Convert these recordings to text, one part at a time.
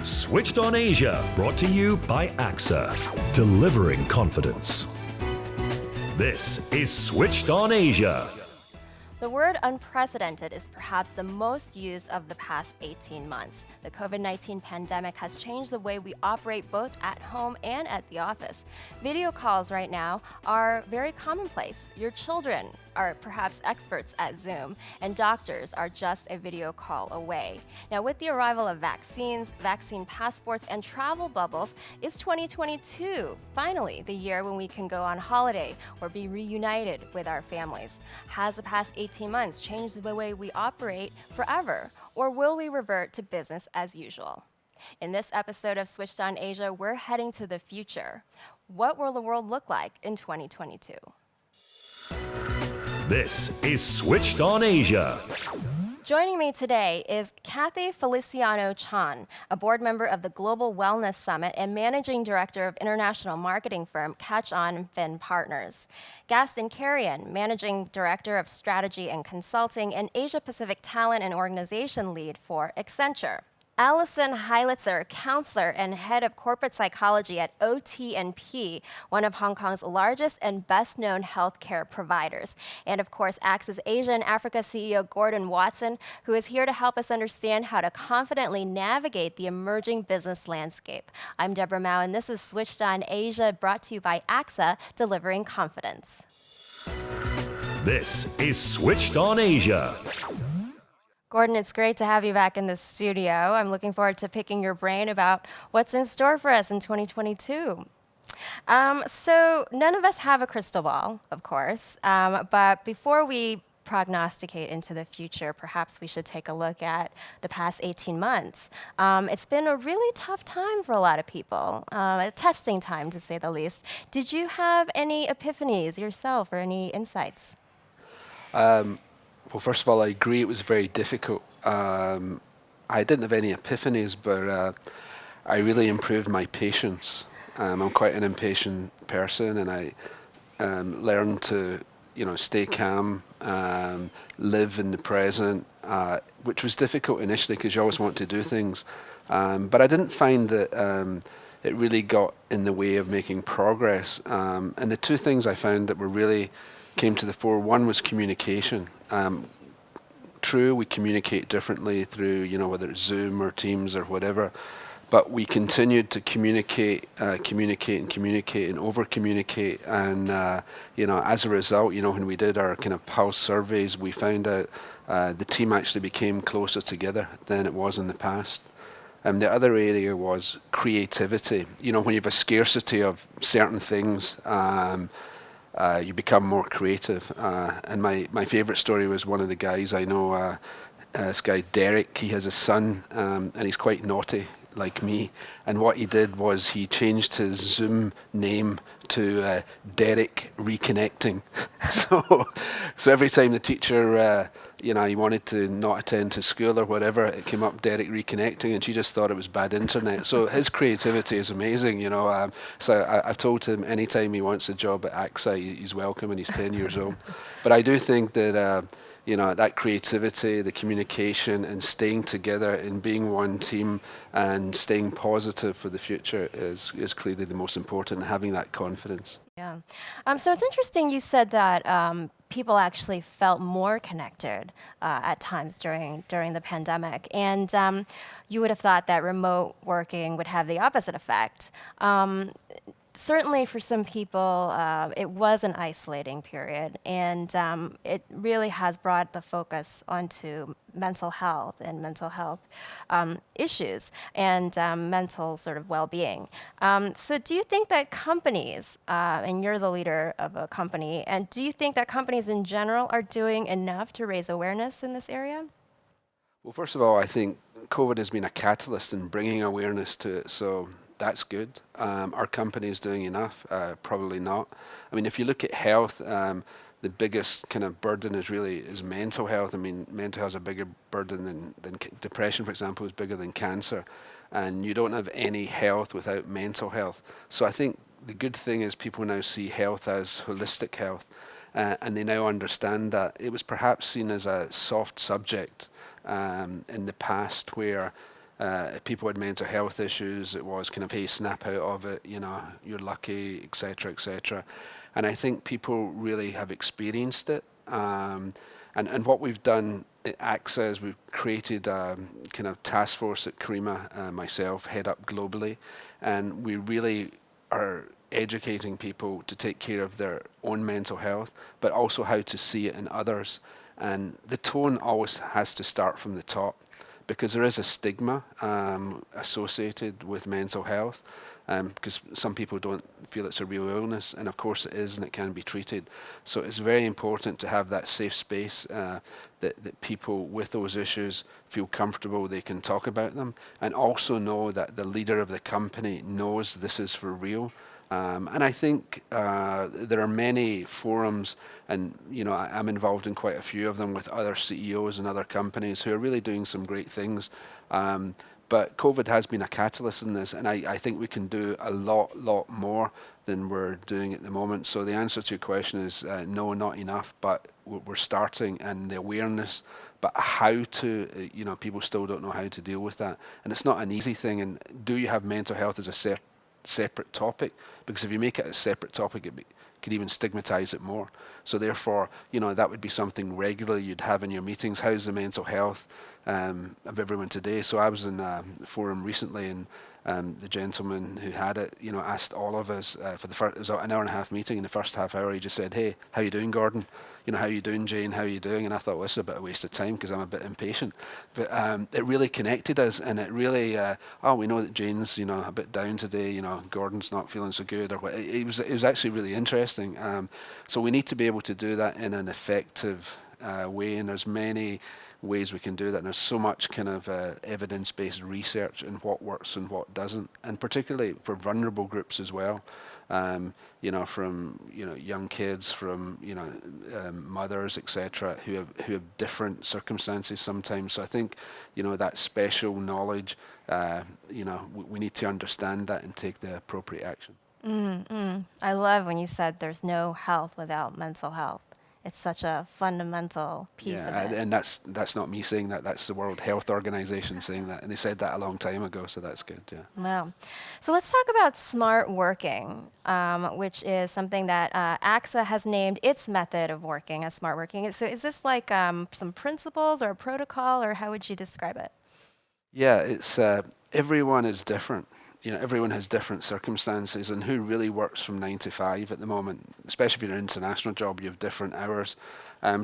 Switched on Asia, brought to you by AXA, delivering confidence. This is Switched on Asia. The word unprecedented is perhaps the most used of the past 18 months. The COVID-19 pandemic has changed the way we operate both at home and at the office. Video calls right now are very commonplace. Your children are perhaps experts at Zoom, and doctors are just a video call away. Now, with the arrival of vaccines, vaccine passports, and travel bubbles, is 2022 finally the year when we can go on holiday or be reunited with our families? Has the past 18 months changed the way we operate forever, or will we revert to business as usual? In this episode of Switched on Asia, we're heading to the future. What will the world look like in 2022? This is Switched on Asia. Joining me today is Cathy Feliciano Chon, a board member of the Global Wellness Summit and managing director of international marketing firm Catch On Fin Partners. Gaston Carrion, managing director of strategy and consulting and Asia Pacific talent and organization lead for Accenture. Allison Heiliczer, counselor and head of corporate psychology at OT&P, one of Hong Kong's largest and best-known healthcare providers. And of course, AXA's Asia and Africa CEO Gordon Watson, who is here to help us understand how to confidently navigate the emerging business landscape. I'm Debra Mao, and this is Switched on Asia, brought to you by AXA, delivering confidence. This is Switched on Asia. Gordon, it's great to have you back in the studio. I'm looking forward to picking your brain about what's in store for us in 2022. So none of us have a crystal ball, of course, but before we prognosticate into the future, perhaps we should take a look at the past 18 months. It's been a really tough time for a lot of people, a testing time to say the least. Did you have any epiphanies yourself or any insights? Well, first of all, I agree it was very difficult. I didn't have any epiphanies, but I really improved my patience. I'm quite an impatient person, and I learned to, stay calm, live in the present, which was difficult initially because you always want to do things. But I didn't find that it really got in the way of making progress. And the two things I found that were really came to the fore. One was communication. True, we communicate differently through, whether it's Zoom or Teams or whatever, but we continued to communicate and over-communicate. And, as a result, when we did our kind of pulse surveys, we found out the team actually became closer together than it was in the past. The other area was creativity. When you have a scarcity of certain things, you become more creative. And my favorite story was one of the guys I know, this guy Derek. He has a son, and he's quite naughty like me. And what he did was he changed his Zoom name to Derek Reconnecting. So every time the teacher, he wanted to not attend to school or whatever, it came up Derek Reconnecting, and she just thought it was bad internet. So his creativity is amazing, So I've told him anytime he wants a job at AXA, he's welcome, and he's 10 years old. But I do think that, that creativity, the communication, and staying together and being one team and staying positive for the future is clearly the most important, and having that confidence. Yeah. So it's interesting you said that people actually felt more connected at times during the pandemic. And you would have thought that remote working would have the opposite effect. Certainly for some people, it was an isolating period, and it really has brought the focus onto mental health issues and mental sort of well-being. So do you think that companies, and you're the leader of a company, and do you think that companies in general are doing enough to raise awareness in this area? Well, first of all, I think COVID has been a catalyst in bringing awareness to it, so that's good. Are companies doing enough? Probably not. I mean, if you look at health, the biggest kind of burden is mental health. I mean, mental health is a bigger burden than depression, for example, is bigger than cancer. And you don't have any health without mental health. So I think the good thing is people now see health as holistic health. And they now understand that it was perhaps seen as a soft subject in the past, where If people had mental health issues, it was kind of, hey, snap out of it, you know, you're lucky, etc., etc. And I think people really have experienced it. And what we've done at AXA is we've created a kind of task force at Karima, myself, head up globally, and we really are educating people to take care of their own mental health, but also how to see it in others. And the tone always has to start from the top, because there is a stigma associated with mental health, because some people don't feel it's a real illness, and of course it is, and it can be treated. So it's very important to have that safe space that people with those issues feel comfortable they can talk about them, and also know that the leader of the company knows this is for real. And I think there are many forums, and you know, I'm involved in quite a few of them with other CEOs and other companies who are really doing some great things. But COVID has been a catalyst in this, and I think we can do a lot more than we're doing at the moment. So the answer to your question is no, not enough, but we're starting, and the awareness, but how to, you know, people still don't know how to deal with that. And it's not an easy thing. And do you have mental health as a separate topic? Because if you make it a separate topic, it could even stigmatize it more. So therefore, you know, that would be something regularly you'd have in your meetings. How's the mental health of everyone today? So I was in a forum recently, and the gentleman who had it, you know, asked all of us for the first, it was an hour and a half meeting. In the first half hour, he just said, "Hey, how you doing, Gordon? You know, how you doing, Jane? How you doing?" And I thought, well, this is a bit of a waste of time because I'm a bit impatient. But it really connected us, and it really, we know that Jane's, you know, a bit down today. You know, Gordon's not feeling so good, or what. It was actually really interesting. So we need to be able to do that in an effective way, and there's many ways we can do that, and there's so much kind of evidence-based research in what works and what doesn't, and particularly for vulnerable groups as well. You know, from, you know, young kids, from, you know, mothers, etc., who have different circumstances sometimes. So I think, you know, that special knowledge, you know, we need to understand that and take the appropriate action. I love when you said there's no health without mental health. It's such a fundamental piece of it. And that's not me saying that. That's the World Health Organization saying that, and they said that a long time ago. So that's good. Yeah. Wow. So let's talk about smart working, which is something that AXA has named its method of working as smart working. So is this like some principles or a protocol, or how would you describe it? Yeah, it's everyone is different. You know, everyone has different circumstances, and who really works from 9 to 5 at the moment, especially if you're in an international job, you have different hours.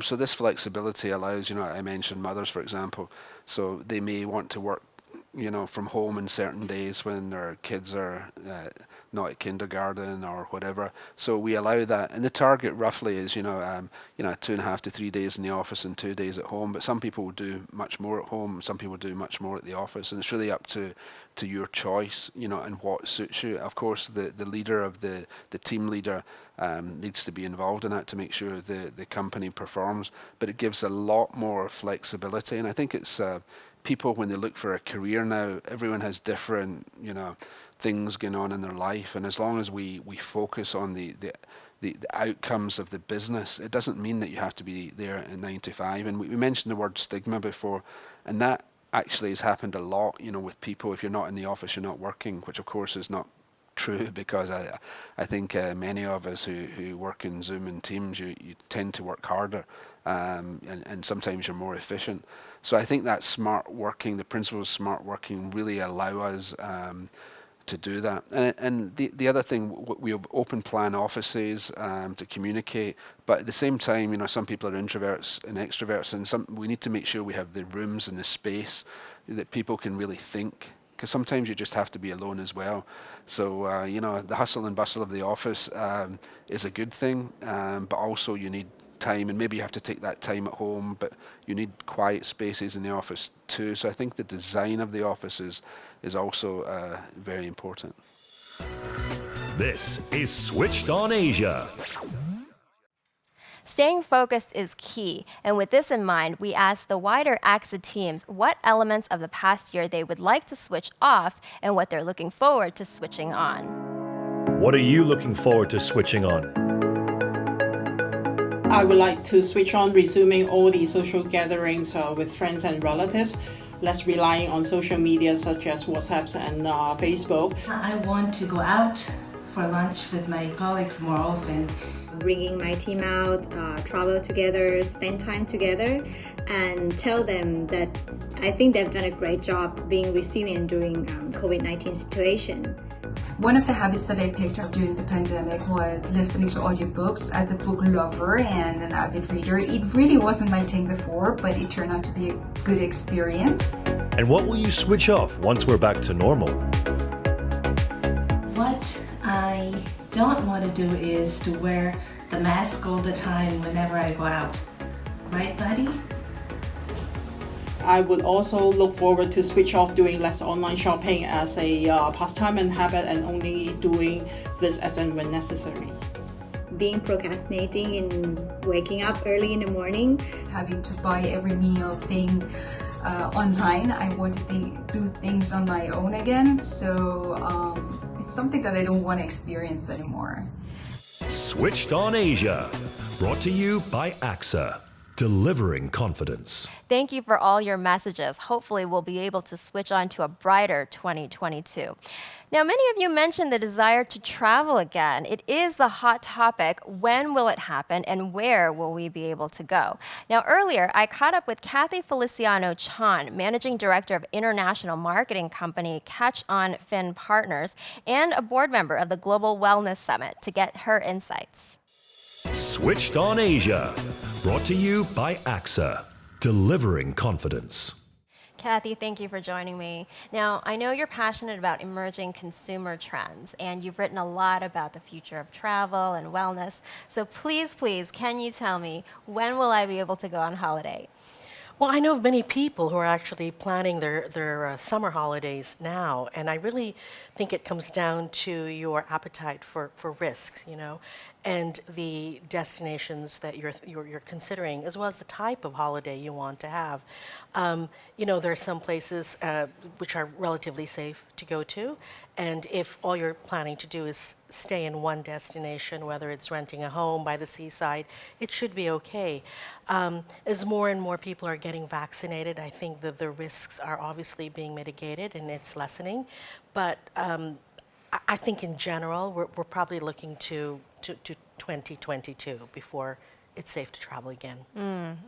So this flexibility allows, you know, I mentioned mothers, for example, so they may want to work, you know, from home on certain days when their kids are not at kindergarten or whatever. So we allow that, and the target roughly is, you know, 2.5 to 3 days in the office and 2 days at home. But some people will do much more at home, some people do much more at the office, and it's really up to your choice, you know, and what suits you. Of course, the leader of the team leader needs to be involved in that to make sure the company performs. But it gives a lot more flexibility, and I think it's people, when they look for a career now, everyone has different, you know, things going on in their life, and as long as we focus on the outcomes of the business, it doesn't mean that you have to be there at 9 to 5. And we mentioned the word stigma before, and that actually has happened a lot, you know, with people. If you're not in the office, you're not working, which of course is not true, because I think many of us who work in Zoom and Teams, you tend to work harder, and sometimes you're more efficient. So I think that smart working, the principles of smart working, really allow us to do that. And the other thing, we have open plan offices to communicate, but at the same time, you know, some people are introverts and extroverts, and we need to make sure we have the rooms and the space that people can really think, because sometimes you just have to be alone as well. So, you know, the hustle and bustle of the office is a good thing, but also you need time, and maybe you have to take that time at home, but you need quiet spaces in the office too. So I think the design of the office is also very important. This is Switched on Asia. Staying focused is key, and with this in mind, we asked the wider AXA teams what elements of the past year they would like to switch off and what they're looking forward to switching on. What are you looking forward to switching on? I would like to switch on resuming all the social gatherings with friends and relatives. less relying on social media such as WhatsApp and Facebook. I want to go out for lunch with my colleagues more often. Bringing my team out, travel together, spend time together, and tell them that I think they've done a great job being resilient during COVID-19 situation. One of the habits that I picked up during the pandemic was listening to audiobooks. As a book lover and an avid reader, it really wasn't my thing before, but it turned out to be a good experience. And what will you switch off once we're back to normal? What I don't want to do is to wear the mask all the time whenever I go out. Right, buddy? I would also look forward to switch off doing less online shopping as a pastime and habit, and only doing this as and when necessary. Being procrastinating in waking up early in the morning. Having to buy every meal thing online. I want to do things on my own again, so it's something that I don't want to experience anymore. Switched on Asia, brought to you by AXA, delivering confidence. Thank you for all your messages. Hopefully, we'll be able to switch on to a brighter 2022. Now, many of you mentioned the desire to travel again. It is the hot topic. When will it happen, and where will we be able to go? Now, earlier, I caught up with Cathy Feliciano Chon, Managing Director of international marketing company Catch On Fin Partners, and a board member of the Global Wellness Summit, to get her insights. Switched on Asia, brought to you by AXA, delivering confidence. Cathy, thank you for joining me. Now, I know you're passionate about emerging consumer trends, and you've written a lot about the future of travel and wellness. So please, can you tell me, when will I be able to go on holiday? Well, I know of many people who are actually planning their summer holidays now, and I really think it comes down to your appetite for risks, and the destinations that you're considering, as well as the type of holiday you want to have. There are some places which are relatively safe to go to, and if all you're planning to do is stay in one destination, whether it's renting a home by the seaside, it should be okay. As more and more people are getting vaccinated, I think that the risks are obviously being mitigated and it's lessening. But I think in general, we're probably looking to 2022 before it's safe to travel again.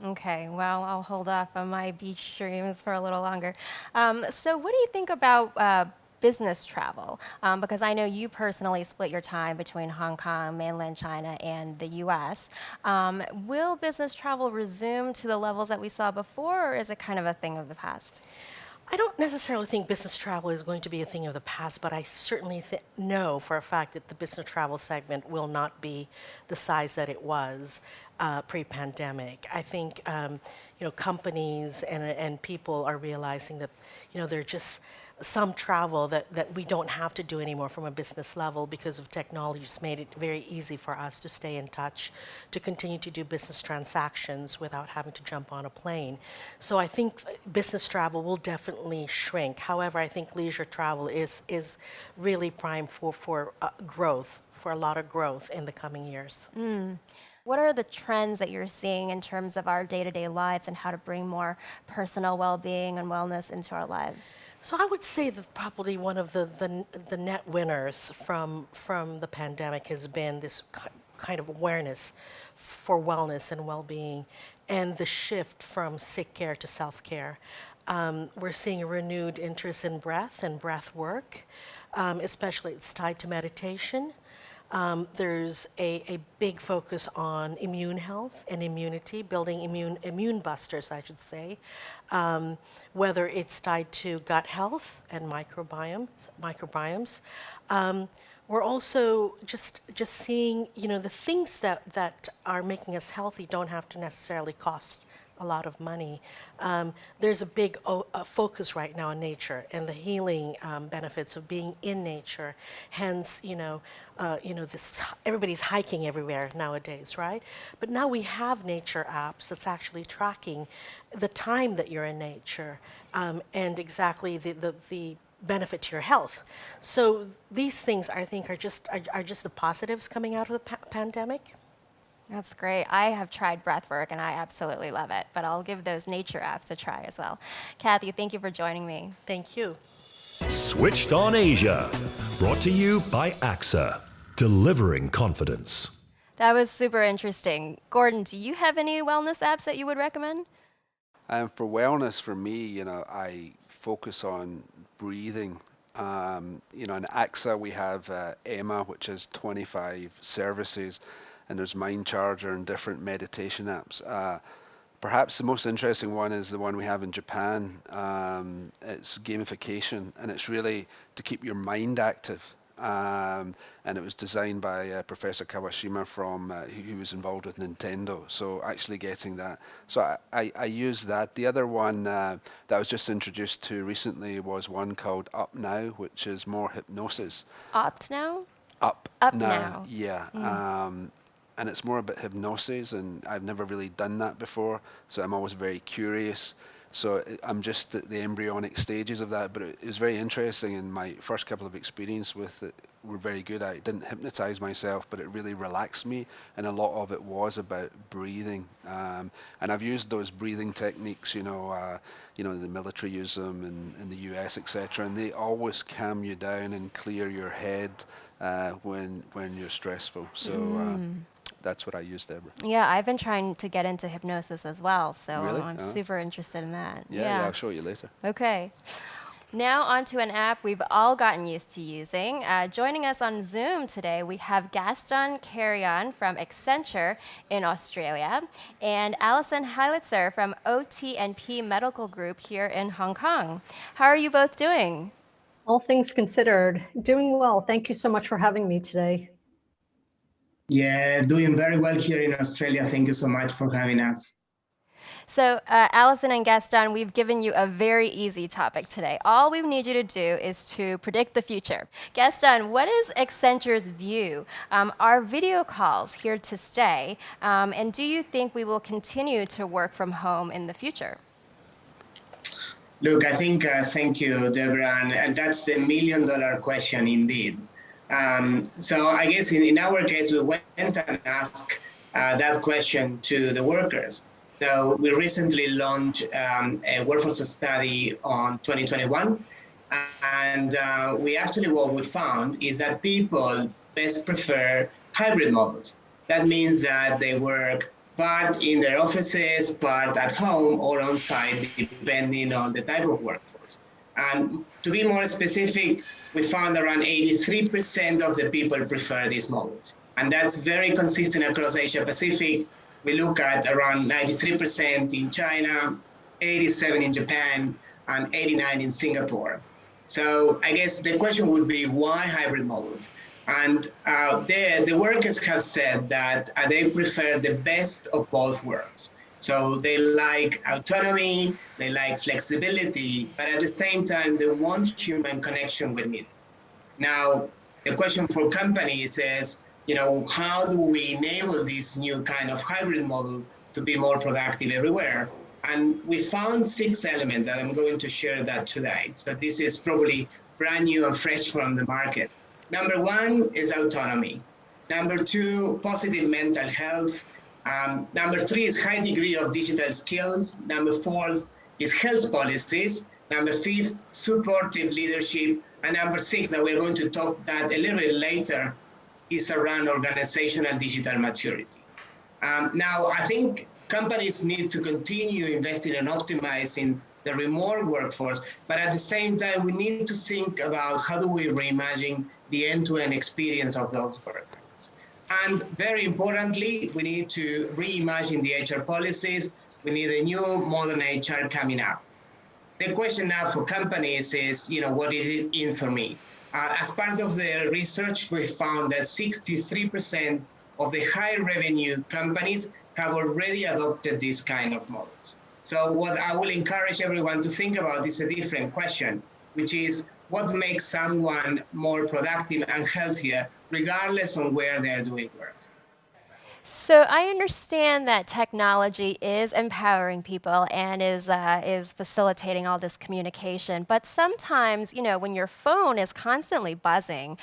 Okay, well, I'll hold off on my beach dreams for a little longer. So what do you think about business travel? Because I know you personally split your time between Hong Kong, mainland China, and the US. Will business travel resume to the levels that we saw before, or is it kind of a thing of the past? I don't necessarily think business travel is going to be a thing of the past, but I certainly know for a fact that the business travel segment will not be the size that it was pre-pandemic. I think companies and people are realizing that there are just some travel that we don't have to do anymore from a business level because of technology. It's made it very easy for us to stay in touch, to continue to do business transactions without having to jump on a plane. So I think business travel will definitely shrink. However, I think leisure travel is really prime for growth, for a lot of growth in the coming years. What are the trends that you're seeing in terms of our day-to-day lives and how to bring more personal well-being and wellness into our lives? So I would say that probably one of the net winners from the pandemic has been this kind of awareness for wellness and well-being, and the shift from sick care to self-care. We're seeing a renewed interest in breath and breath work, especially it's tied to meditation. There's a big focus on immune health and immunity, building immune busters, I should say, whether it's tied to gut health and microbiomes. We're also just seeing, the things that are making us healthy don't have to necessarily cost a lot of money. There's a big focus right now on nature and the healing benefits of being in nature. Hence, everybody's hiking everywhere nowadays, right? But now we have nature apps that's actually tracking the time that you're in nature and exactly the benefit to your health. So these things, I think, are just the positives coming out of the pandemic. That's great. I have tried breathwork and I absolutely love it, but I'll give those nature apps a try as well. Kathy, thank you for joining me. Thank you. Switched on Asia. Brought to you by AXA. Delivering confidence. That was super interesting. Gordon, do you have any wellness apps that you would recommend? For wellness, for me, I focus on breathing. In AXA, we have Emma, which has 25 services, and there's Mind Charger and different meditation apps. Perhaps the most interesting one is the one we have in Japan. It's gamification, and it's really to keep your mind active. And it was designed by Professor Kawashima who was involved with Nintendo. So actually getting that. So I use that. The other one that I was just introduced to recently was one called Up Now, which is more hypnosis. Opt Now? Up Now. Yeah. And it's more about hypnosis, and I've never really done that before, so I'm always very curious. So I'm just at the embryonic stages of that, but it was very interesting, and my first couple of experiences with it were very good. I didn't hypnotize myself, but it really relaxed me, and a lot of it was about breathing. And I've used those breathing techniques, the military use them in the US, etc., and they always calm you down and clear your head when you're stressful. So that's what I use, Debra. Yeah, I've been trying to get into hypnosis as well, so Really? I'm super interested in that. Yeah, I'll show you later. Okay. Now on to an app we've all gotten used to using. Joining us on Zoom today, we have Gaston Carrion from Accenture in Australia and Allison Heiliczer from OT&P Medical Group here in Hong Kong. How are you both doing? All things considered, doing well. Thank you so much for having me today. Yeah, doing very well here in Australia. Thank you so much for having us. So, Allison and Gaston, we've given you a very easy topic today. All we need you to do is to predict the future. Gaston, what is Accenture's view? Are video calls here to stay? And do you think we will continue to work from home in the future? Look, I think, thank you, Debra, and that's the million-dollar question indeed. So I guess in our case, we went and asked that question to the workers. So we recently launched a workforce study on 2021. And what we found is that people best prefer hybrid models. That means that they work part in their offices, part at home or on site, depending on the type of workforce. And to be more specific, we found around 83% of the people prefer these models. And that's very consistent across Asia Pacific. We look at around 93% in China, 87% in Japan, and 89% in Singapore. So I guess the question would be, why hybrid models? And the workers have said that they prefer the best of both worlds. So they like autonomy, they like flexibility, but at the same time, they want human connection when needed. Now, the question for companies is, how do we enable this new kind of hybrid model to be more productive everywhere? And we found 6 elements that I'm going to share that today. So this is probably brand new and fresh from the market. Number 1 is autonomy. Number 2, positive mental health. Number 3 is high degree of digital skills. Number 4 is health policies. Number 5, supportive leadership. And number 6, that we're going to talk that a little bit later, is around organizational digital maturity. Now, I think companies need to continue investing and optimizing the remote workforce, but at the same time, we need to think about how do we reimagine the end-to-end experience of those workers. And very importantly, we need to reimagine the HR policies. We need a new modern HR coming up. The question now for companies is, what is it in for me? As part of the research, we found that 63% of the high revenue companies have already adopted these kind of models. So what I will encourage everyone to think about is a different question, which is what makes someone more productive and healthier, regardless of where they're doing work. So I understand that technology is empowering people and is facilitating all this communication. But sometimes, when your phone is constantly buzzing,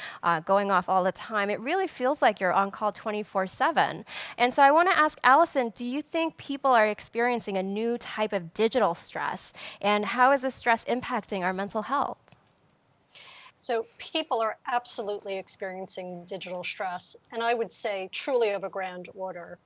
going off all the time, it really feels like you're on call 24/7. And so I want to ask Allison, do you think people are experiencing a new type of digital stress? And how is this stress impacting our mental health? So people are absolutely experiencing digital stress, and I would say truly of a grand order.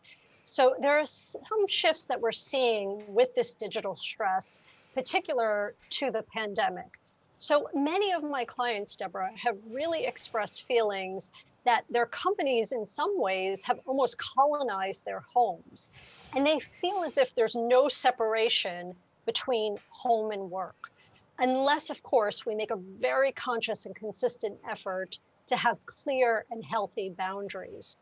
So there are some shifts that we're seeing with this digital stress, particular to the pandemic. So many of my clients, Debra, have really expressed feelings that their companies in some ways have almost colonized their homes, and they feel as if there's no separation between home and work. Unless, of course, we make a very conscious and consistent effort to have clear and healthy boundaries.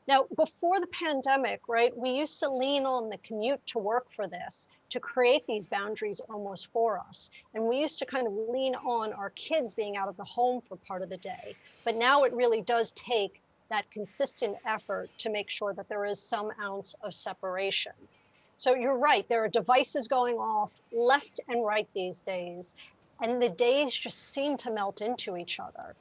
Now, before the pandemic, right, we used to lean on the commute to work for this, to create these boundaries almost for us. And we used to kind of lean on our kids being out of the home for part of the day. But now it really does take that consistent effort to make sure that there is some ounce of separation. So you're right, there are devices going off left and right these days, and the days just seem to melt into each other.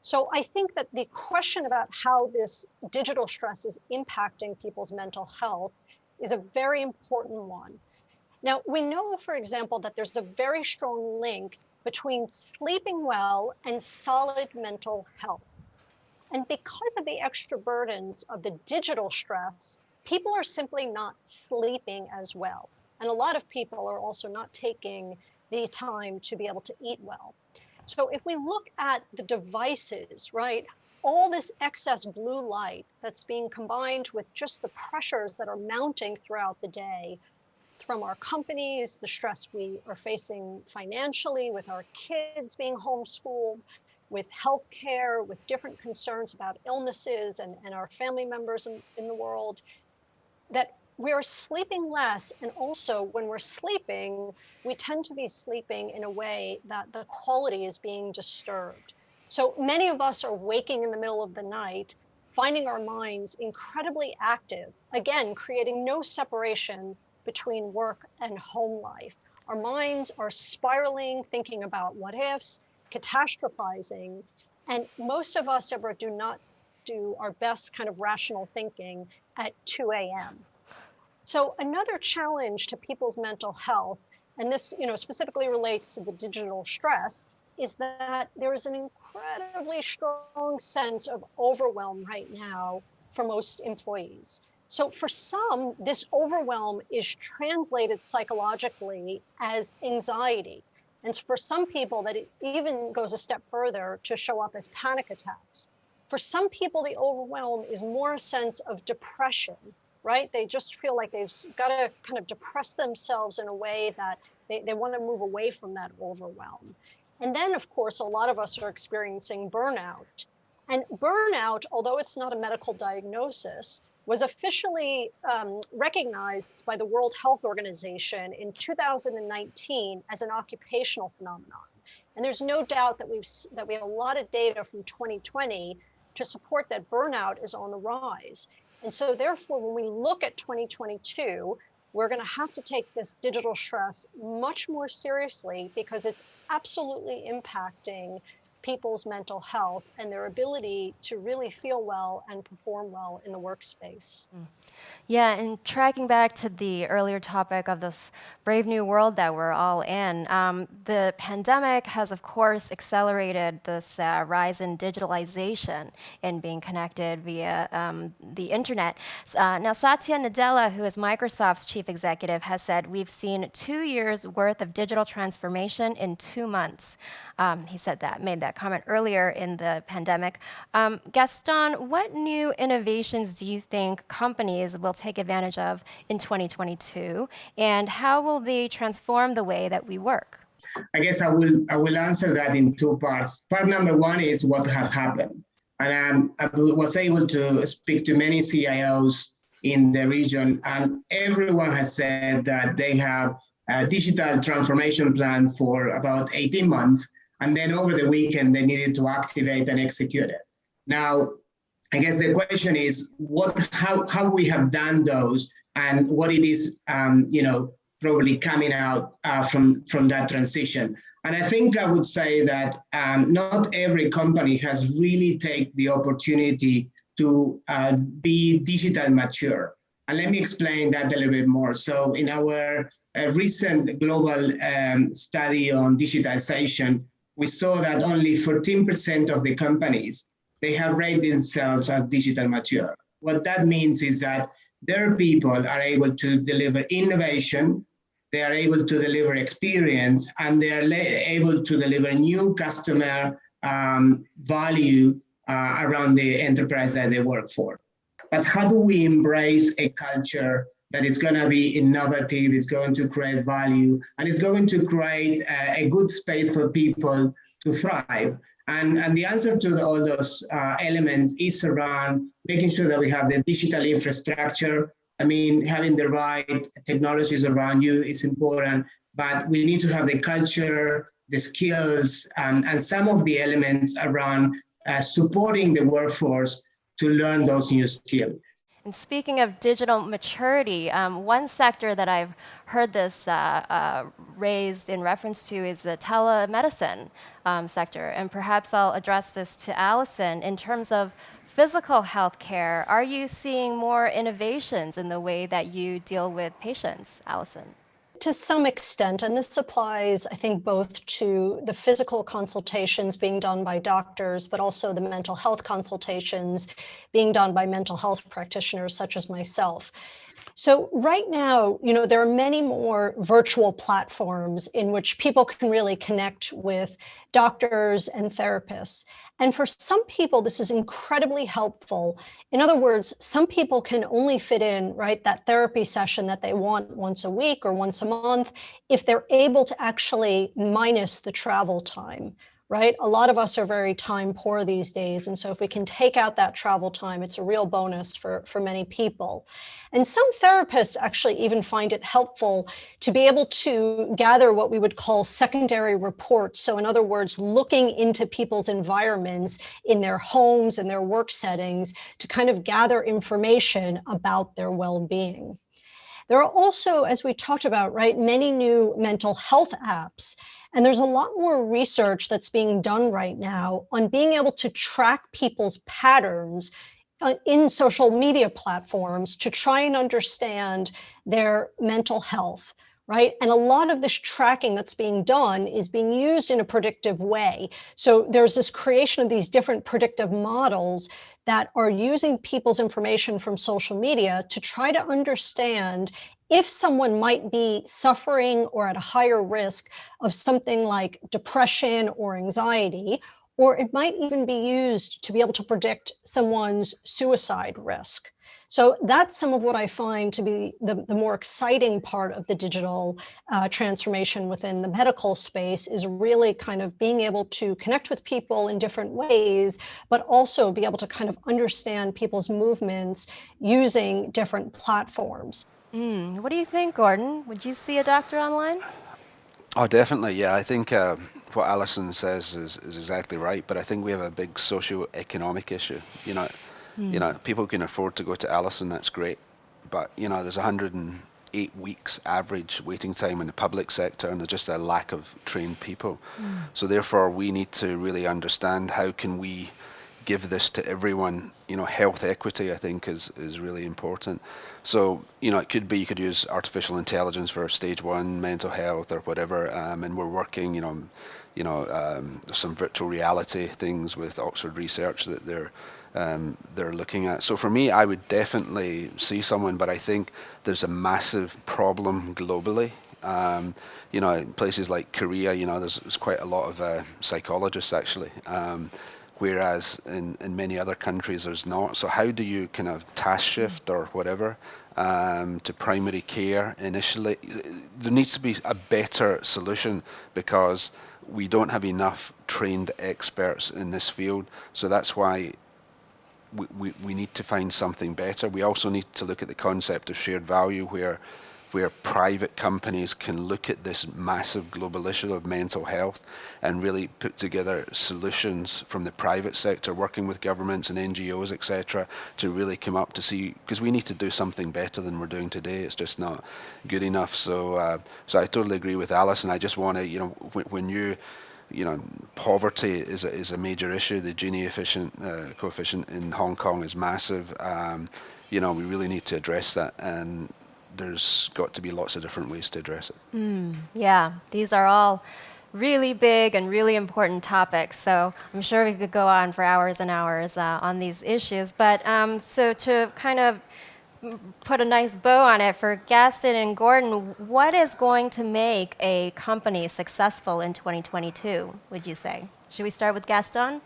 So I think that the question about how this digital stress is impacting people's mental health is a very important one. Now, we know, for example, that there's a very strong link between sleeping well and solid mental health. And because of the extra burdens of the digital stress, people are simply not sleeping as well. And a lot of people are also not taking the time to be able to eat well. So if we look at the devices, right, all this excess blue light that's being combined with just the pressures that are mounting throughout the day from our companies, the stress we are facing financially with our kids being homeschooled, with healthcare, with different concerns about illnesses and our family members in the world, that we're sleeping less. And also when we're sleeping, we tend to be sleeping in a way that the quality is being disturbed. So many of us are waking in the middle of the night, finding our minds incredibly active, again, creating no separation between work and home life. Our minds are spiraling, thinking about what ifs, catastrophizing. And most of us, Debra, do not do our best kind of rational thinking at 2 a.m. So another challenge to people's mental health, and this specifically relates to the digital stress, is that there is an incredibly strong sense of overwhelm right now for most employees. So for some, this overwhelm is translated psychologically as anxiety. And for some people, that it even goes a step further to show up as panic attacks. For some people, the overwhelm is more a sense of depression, right? They just feel like they've got to kind of depress themselves in a way that they want to move away from that overwhelm. And then, of course, a lot of us are experiencing burnout. And burnout, although it's not a medical diagnosis, was officially recognized by the World Health Organization in 2019 as an occupational phenomenon. And there's no doubt that we have a lot of data from 2020 to support that burnout is on the rise. And so therefore, when we look at 2022, we're going to have to take this digital stress much more seriously, because it's absolutely impacting people's mental health and their ability to really feel well and perform well in the workspace. Yeah, and tracking back to the earlier topic of this brave new world that we're all in, the pandemic has, of course, accelerated this rise in digitalization and being connected via the internet. Now, Satya Nadella, who is Microsoft's chief executive, has said we've seen 2 years worth of digital transformation in 2 months. He made that comment earlier in the pandemic. Gaston, what new innovations do you think companies will take advantage of in 2022, and how will they transform the way that we work? I guess I will answer that in 2 parts. Part number 1 is what have happened. And I was able to speak to many CIOs in the region, and everyone has said that they have a digital transformation plan for about 18 months. And then over the weekend, they needed to activate and execute it. Now, I guess the question is how we have done those and what it is, probably coming out from that transition. And I think I would say that not every company has really taken the opportunity to be digital mature. And let me explain that a little bit more. So in our recent global study on digitalization, we saw that only 14% of the companies, they have rated themselves as digital mature. What that means is that their people are able to deliver innovation, they are able to deliver experience, and they are able to deliver new customer value around the enterprise that they work for. But how do we embrace a culture that is going to be innovative, is going to create value, and is going to create a good space for people to thrive? And the answer to all those elements is around making sure that we have the digital infrastructure. I mean, having the right technologies around you is important, but we need to have the culture, the skills, and some of the elements around supporting the workforce to learn those new skills. And speaking of digital maturity, one sector that I've heard this raised in reference to is the telemedicine sector. And perhaps I'll address this to Allison. In terms of physical health care, are you seeing more innovations in the way that you deal with patients, Allison? To some extent, and this applies, I think, both to the physical consultations being done by doctors, but also the mental health consultations being done by mental health practitioners such as myself. So right now, there are many more virtual platforms in which people can really connect with doctors and therapists. And for some people, this is incredibly helpful. In other words, some people can only fit in, right, that therapy session that they want once a week or once a month if they're able to actually minus the travel time. Right? A lot of us are very time poor these days. And so if we can take out that travel time, it's a real bonus for many people. And some therapists actually even find it helpful to be able to gather what we would call secondary reports. So in other words, looking into people's environments in their homes and their work settings to kind of gather information about their well-being. There are also, as we talked about, right, many new mental health apps. And there's a lot more research that's being done right now on being able to track people's patterns in social media platforms to try and understand their mental health, right? And a lot of this tracking that's being done is being used in a predictive way. So there's this creation of these different predictive models that are using people's information from social media to try to understand if someone might be suffering or at a higher risk of something like depression or anxiety, or it might even be used to be able to predict someone's suicide risk. So that's some of what I find to be the more exciting part of the digital transformation within the medical space, is really kind of being able to connect with people in different ways, but also be able to kind of understand people's movements using different platforms. What do you think, Gordon? Would you see a doctor online? Oh, definitely, yeah. I think what Allison says is exactly right, but I think we have a big socio-economic issue. People can afford to go to Allison, that's great, but there's 108 weeks average waiting time in the public sector, and there's just a lack of trained people. So therefore, we need to really understand how can we give this to everyone. Health equity, I think, is really important. So, it could be you could use artificial intelligence for stage 1 mental health or whatever, and we're working, some virtual reality things with Oxford Research that they're looking at. So for me, I would definitely see someone, but I think there's a massive problem globally. In places like Korea, there's quite a lot of psychologists actually. Whereas in many other countries there's not. So how do you kind of task shift or whatever to primary care initially? There needs to be a better solution because we don't have enough trained experts in this field. So that's why we need to find something better. We also need to look at the concept of shared value where where private companies can look at this massive global issue of mental health and really put together solutions from the private sector, working with governments and NGOs, etc., to really come up to see, because we need to do something better than we're doing today. It's just not good enough. So I totally agree with Alison. I just want to, when poverty is a major issue. The Gini coefficient in Hong Kong is massive. We really need to address that, and there's got to be lots of different ways to address it. Yeah, these are all really big and really important topics. So I'm sure we could go on for hours and hours on these issues. But so to kind of put a nice bow on it for Gaston and Gordon, what is going to make a company successful in 2022, would you say? Should we start with Gaston?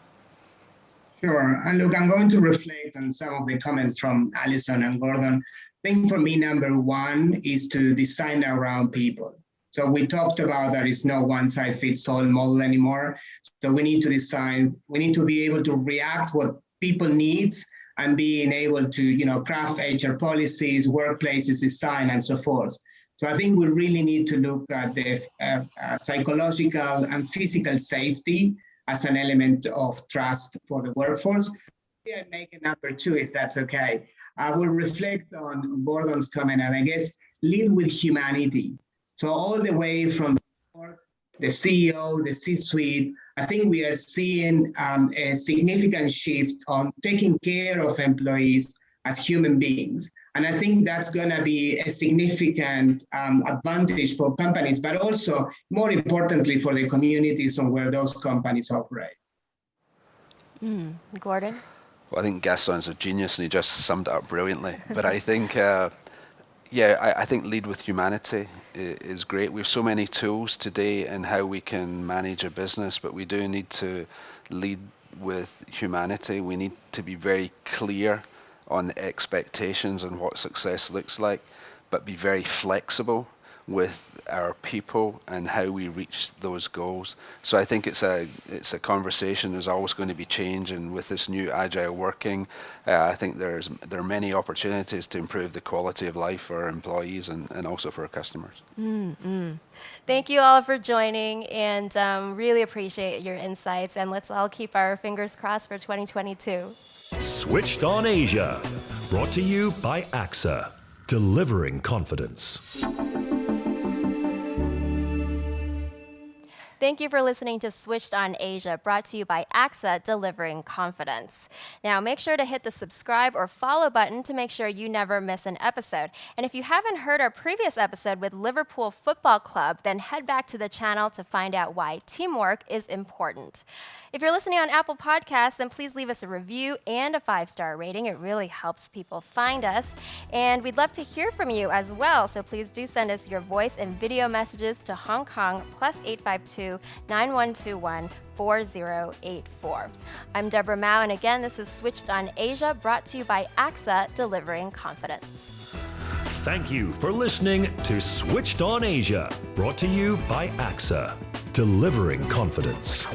Sure. And look, I'm going to reflect on some of the comments from Alison and Gordon. I think for me, number one is to design around people. So we talked about there is no one-size-fits-all model anymore. So we need to design, we need to be able to react what people need and being able to, craft HR policies, workplaces design, and so forth. So I think we really need to look at the psychological and physical safety as an element of trust for the workforce. I make a number two, if that's okay. I will reflect on Gordon's comment, and I guess lead with humanity. So all the way from the CEO, the C-suite, I think we are seeing a significant shift on taking care of employees as human beings. And I think that's going to be a significant advantage for companies, but also, more importantly, for the communities on where those companies operate. Gordon? Well, I think Gaston's a genius, and he just summed it up brilliantly. But I think, I think lead with humanity is great. We have so many tools today in how we can manage a business, but we do need to lead with humanity. We need to be very clear on the expectations and what success looks like, but be very flexible with our people and how we reach those goals. So I think it's a conversation. There's always going to be change, and with this new agile working, I think there are many opportunities to improve the quality of life for our employees and also for our customers. Thank you all for joining, and really appreciate your insights, and let's all keep our fingers crossed for 2022. Switched on Asia, brought to you by AXA, delivering confidence. Thank you for listening to Switched on Asia, brought to you by AXA, delivering confidence. Now, make sure to hit the subscribe or follow button to make sure you never miss an episode. And if you haven't heard our previous episode with Liverpool Football Club, then head back to the channel to find out why teamwork is important. If you're listening on Apple Podcasts, then please leave us a review and a 5-star rating. It really helps people find us. And we'd love to hear from you as well, so please do send us your voice and video messages to Hong Kong +852 9121 4084. I'm Debra Mao, and again, this is Switched on Asia, brought to you by AXA, delivering confidence. Thank you for listening to Switched on Asia, brought to you by AXA, delivering confidence.